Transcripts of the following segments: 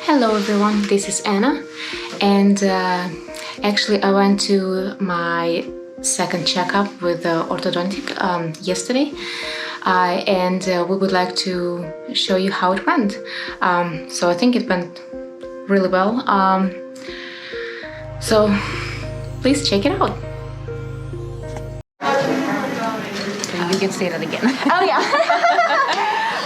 Hello everyone, this is Anna, and actually I went to my second checkup with orthodontic yesterday, and we would like to show you how it went. So I think it went really well, so please check it out. You can say that again. Oh yeah.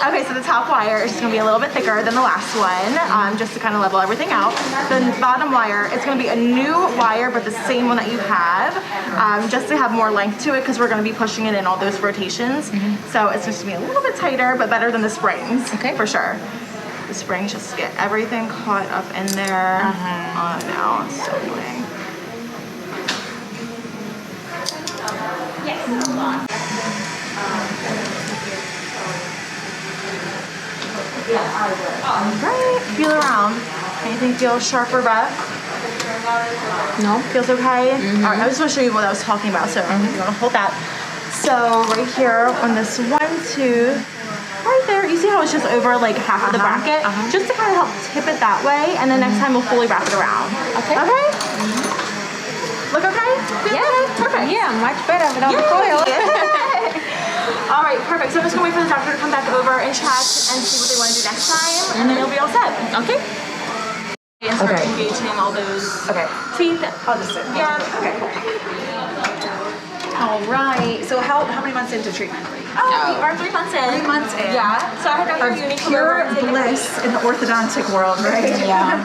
Okay, so the top wire is just gonna be a little bit thicker than the last one, just to kind of level everything out. The bottom wire, it's gonna be a new wire, but the same one that you have, just to have more length to it, because we're gonna be pushing it in all those rotations. So it's just gonna be a little bit tighter, but better than the springs, for sure. The springs just get everything caught up in there. Oh no, it's so annoying. Alright, feel around. Anything feel sharp or rough? No? Feels okay? Alright, I just want to show you what I was talking about, so you want to hold that. So right here on this one tooth, right there, you see how it's just over like half of the bracket? Just to kind of help tip it that way, and then next time we'll fully wrap it around. Okay? Okay? Look okay? Feel good? Perfect. Yeah, much better without the coil. All right, perfect. So I'm just gonna wait for the doctor to come back over and check and see what they want to do next time, and then you'll be all set. Okay. And start engaging all those teeth. I'll just sit. Yeah. Okay. All right. So how many months into treatment? Oh, we are 3 months in. 3 months in. Yeah. So I had Dr. Of Uni come over pure and take bliss in the orthodontic world, right? Yeah.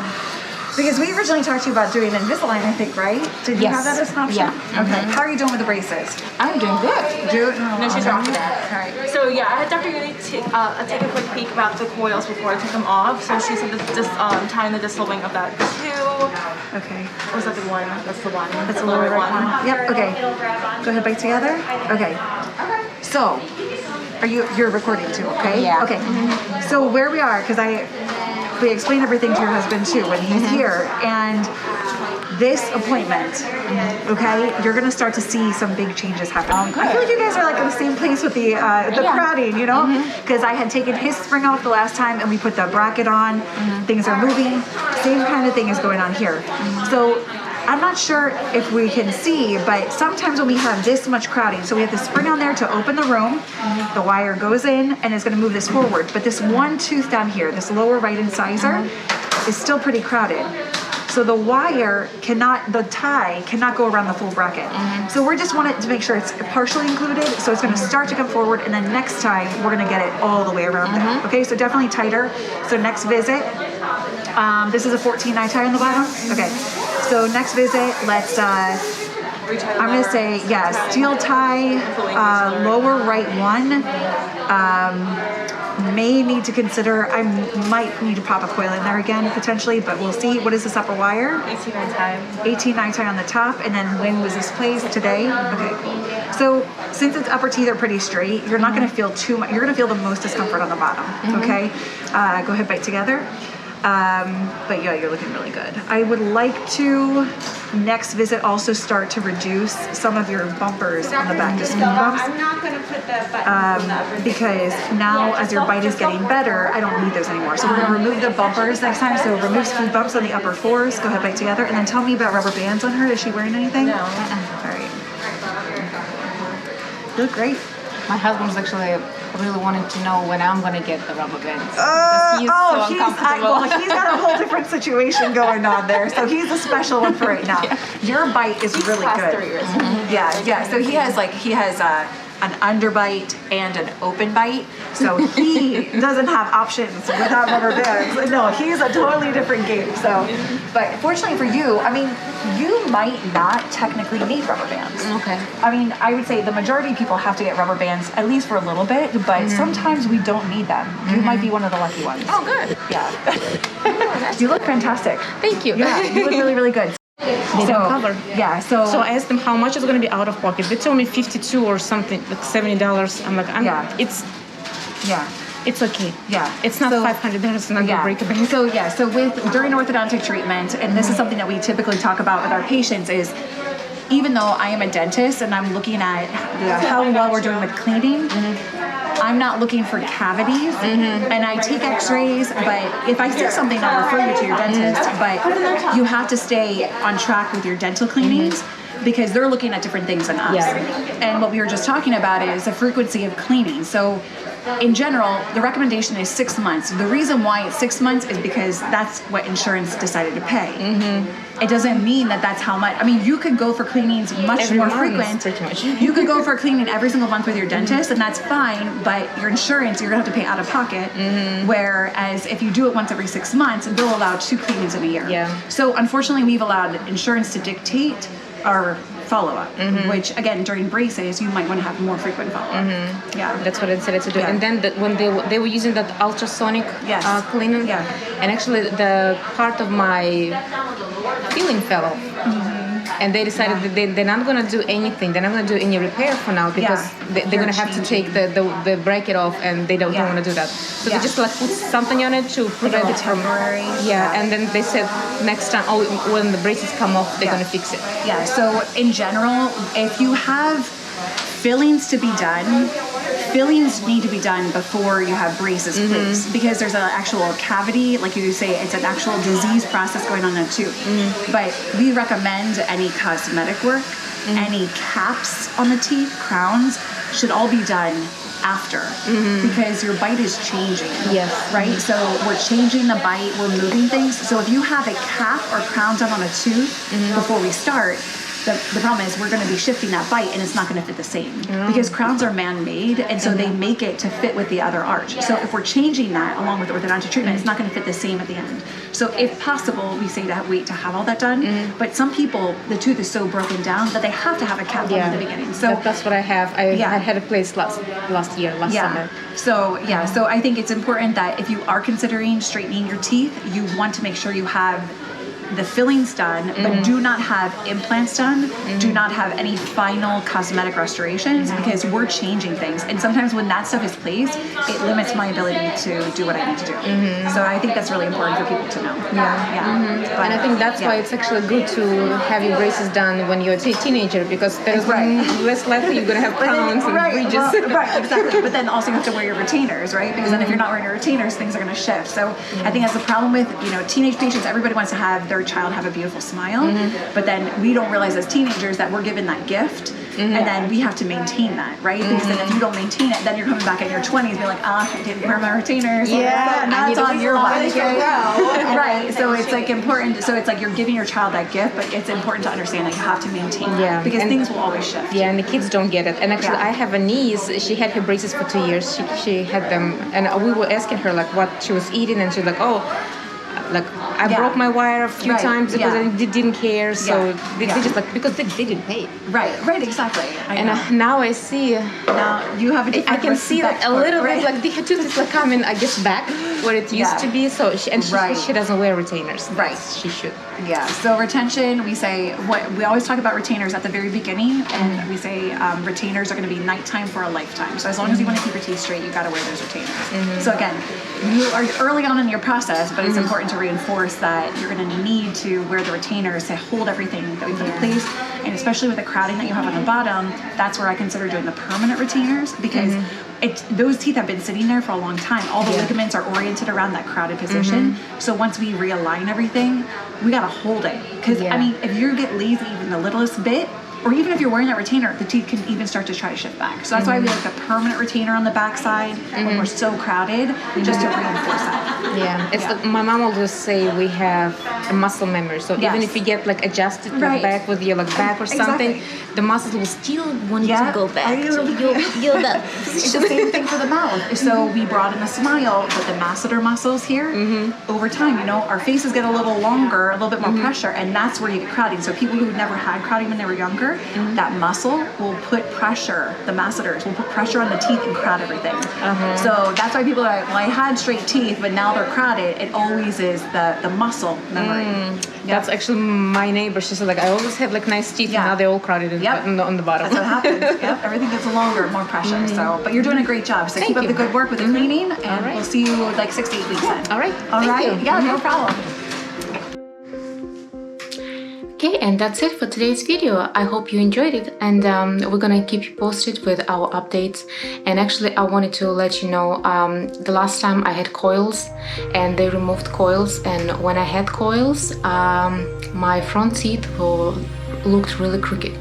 Because we originally talked to you about doing Invisalign, I think, right? Did you have that as an option? Yeah. Okay. How are you doing with the braces? I'm doing good. No, she's rocking it. All right. So yeah, I had Dr. Uni take a quick peek about the coils before I took them off. So she said that tying the distal wing of that too. Okay. Or was that the one? That's the one. That's the lower right one. Yep. Okay. Go ahead, bite together. Okay. So, you're recording too? Okay. Yeah. Okay. So where we are, because we explained everything to your husband too when he's here, and this appointment, okay, you're gonna start to see some big changes happen. I feel like you guys are like in the same place with the crowding, you know, because I had taken his spring off the last time and we put the bracket on. Things are moving. Same kind of thing is going on here. So I'm not sure if we can see, but sometimes when we have this much crowding, so we have the spring on there to open the room, the wire goes in and it's gonna move this forward, but this one tooth down here, this lower right incisor, is still pretty crowded. So the wire the tie cannot go around the full bracket. So we just wanted to make sure it's partially included, so it's gonna start to come forward, and then next time we're gonna get it all the way around there. Okay, so definitely tighter. So next visit, this is a 14 eye tie on the bottom. Okay, so next visit, let's, I'm gonna say, steel tie, lower right one. May need to consider, I might need to pop a coil in there again, potentially, but we'll see. What is this upper wire? 18 eye tie. 18 eye tie on the top, and then when was this placed? Today? Okay, cool. So since its upper teeth are pretty straight, you're not gonna feel too much, you're gonna feel the most discomfort on the bottom, okay? Go ahead, bite together. But yeah, you're looking really good. I would like to, next visit, also start to reduce some of your bumpers on the back, just bumps. I'm not going to put the button because now as your bite is getting better, I don't need those anymore. So we're going to remove the bumpers next time. So remove some bumps on the upper fours. Go ahead, bite together. And then tell me about rubber bands on her. Is she wearing anything? No. All right. You look great. My husband's actually really wanting to know when I'm gonna get the rubber bands. He's got a whole different situation going on there. So he's a special one for right now. Your bite is really good. 3 years. Yeah. So he has an underbite and an open bite. So he doesn't have options without rubber bands. No, he's a totally different game. So, but fortunately for you, I mean, you might not technically need rubber bands. Okay. I mean, I would say the majority of people have to get rubber bands at least for a little bit, but sometimes we don't need them. You might be one of the lucky ones. Oh, good. Yeah. You look fantastic. Thank you. Yeah, you look really, really good. They don't cover. Yeah, so I asked them how much is going to be out of pocket. They told me 52 or something, like $70. I'm like, it's okay. Yeah. It's not $500 and I'm going to break a bank. So during orthodontic treatment, and this is something that we typically talk about with our patients, is even though I am a dentist and I'm looking at how well we're doing with cleaning, I'm not looking for cavities, and I take x-rays, but if I see something, I'll refer you to your dentist, but you have to stay on track with your dental cleanings because they're looking at different things than us. Yeah. And what we were just talking about is the frequency of cleaning. So in general, the recommendation is 6 months. The reason why it's 6 months is because that's what insurance decided to pay. It doesn't mean that that's how much. I mean, you could go for cleanings much Every more month, frequent. pretty much. You could go for a cleaning every single month with your dentist, and that's fine. But your insurance, you're gonna have to pay out of pocket. Whereas if you do it once every 6 months, they'll allow 2 cleanings in a year. Yeah. So unfortunately, we've allowed insurance to dictate our follow-up, which again during braces you might want to have more frequent follow-up. Yeah, That's what I decided to do. Yeah. And then when they were using that ultrasonic Yes. cleaning, Yeah. and actually the part of my filling fell off. And they decided that they're not going to do anything. They're not going to do any repair for now because they're going to have to take the bracket off, and they don't want to do that. So they just like put something on it to prevent it from temporary. Yeah, and then they said next time, when the braces come off, they're going to fix it. Yeah. So in general, if you have fillings to be done, fillings need to be done before you have braces placed because there's an actual cavity, like you say, it's an actual disease process going on in the tooth. But we recommend any cosmetic work, any caps on the teeth, crowns, should all be done after because your bite is changing. Yes. Right? So we're changing the bite, we're moving things. So if you have a cap or crown done on a tooth before we start, the problem is we're going to be shifting that bite and it's not going to fit the same because crowns are man-made, and so they make it to fit with the other arch. So if we're changing that along with orthodontic treatment, it's not going to fit the same at the end. So if possible, we say to wait to have all that done. But some people, the tooth is so broken down that they have to have a cap on at the beginning. So that's what I have. I had a place last summer. So I think it's important that if you are considering straightening your teeth, you want to make sure you have the fillings done, but do not have implants done, do not have any final cosmetic restorations because we're changing things. And sometimes when that stuff is placed, it limits my ability to do what I need to do. So I think that's really important for people to know. But, And I think that's why it's actually good to have your braces done when you're a teenager because there's less likely you're going to have crowns and bridges. Right, exactly. But then also you have to wear your retainers, right? Because then if you're not wearing your retainers, things are going to shift. So I think that's the problem with, teenage patients. Everybody wants to have their child have a beautiful smile, but then we don't realize as teenagers that we're given that gift, and then we have to maintain that, right? Because then if you don't maintain it, then you're coming back in your 20s and be like, I didn't wear my retainers. Now it's on your body. Right. So it's like important. So it's like you're giving your child that gift, but it's important to understand that you have to maintain that because things will always shift. Yeah, and the kids don't get it. And actually, I have a niece. She had her braces for 2 years. She had them, and we were asking her like what she was eating, and she's like, like I broke my wire a few times because I didn't care. So they just like because they didn't pay. Right, exactly. Now I see. Now you have a different I can see like a little bit like the tooth is like coming, I guess, back where it used to be. So she doesn't wear retainers. Right, she should. Yeah. So retention, we say we always talk about retainers at the very beginning, and we say retainers are going to be nighttime for a lifetime. So as long as you want to keep your teeth straight, you got to wear those retainers. So again, you are early on in your process, but it's important to reinforce that you're going to need to wear the retainers to hold everything that we put in place, and especially with the crowding that you have on the bottom, that's where I consider doing the permanent retainers because those teeth have been sitting there for a long time. All the ligaments are oriented around that crowded position. So once we realign everything, we got to hold it because I mean, if you get lazy even the littlest bit, or even if you're wearing that retainer, the teeth can even start to try to shift back. So that's why we like the permanent retainer on the backside when we're so crowded, just to reinforce that. Yeah, it's like my mom will just say we have a muscle memory. So even if you get like adjusted back with your like back or something, the muscles will still want you to go back. So you'll that. It's the same thing for the mouth. So we broaden the smile, but the masseter muscles here, over time, our faces get a little longer, a little bit more pressure, and that's where you get crowding. So people who never had crowding when they were younger, that muscle will put pressure, the masseters will put pressure on the teeth and crowd everything. So that's why people are like, well, I had straight teeth, but now they're crowded. It always is the muscle memory. That's actually my neighbor. She said like, I always had like nice teeth, and now they're all crowded on the bottom. That's what happens. Everything gets longer, more pressure. So, but you're doing a great job. So keep up the good work with the cleaning, and we'll see you like 6 to 8 weeks then. All right. All right. You. Yeah, no problem. Okay, and that's it for today's video. I hope you enjoyed it, and we're gonna keep you posted with our updates. And actually, I wanted to let you know, the last time I had coils and they removed coils, and when I had coils, my front teeth looked really crooked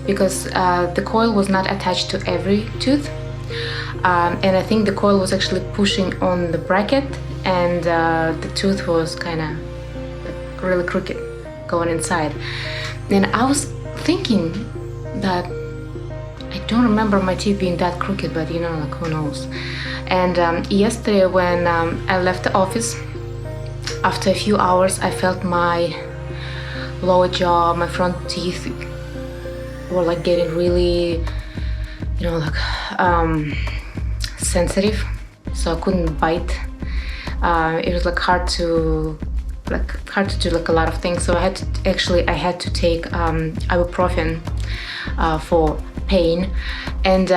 because the coil was not attached to every tooth, and I think the coil was actually pushing on the bracket, and the tooth was kind of really crooked going inside. And I was thinking that I don't remember my teeth being that crooked, but you know, like, who knows. And yesterday when I left the office, after a few hours, I felt my lower jaw, my front teeth were like getting really, you know, like sensitive, so I couldn't bite. It was like hard to do like a lot of things. So I had to take ibuprofen for pain. And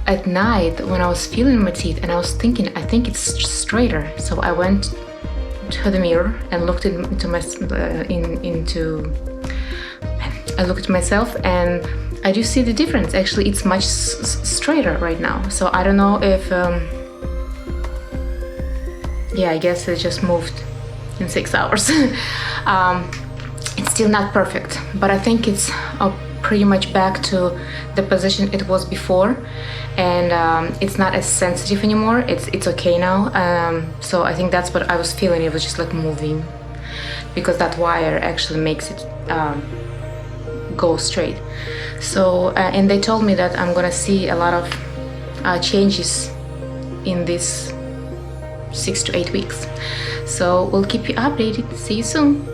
at night when I was feeling my teeth and I was thinking, I think it's straighter. So I went to the mirror and looked into I looked at myself, and I do see the difference. Actually, it's much straighter right now. So I don't know if yeah, I guess it just moved in 6 hours. It's still not perfect, but I think it's pretty much back to the position it was before, and it's not as sensitive anymore. It's okay now. So I think that's what I was feeling. It was just like moving, because that wire actually makes it go straight. So and they told me that I'm gonna see a lot of changes in this 6 to 8 weeks. So we'll keep you updated. See you soon.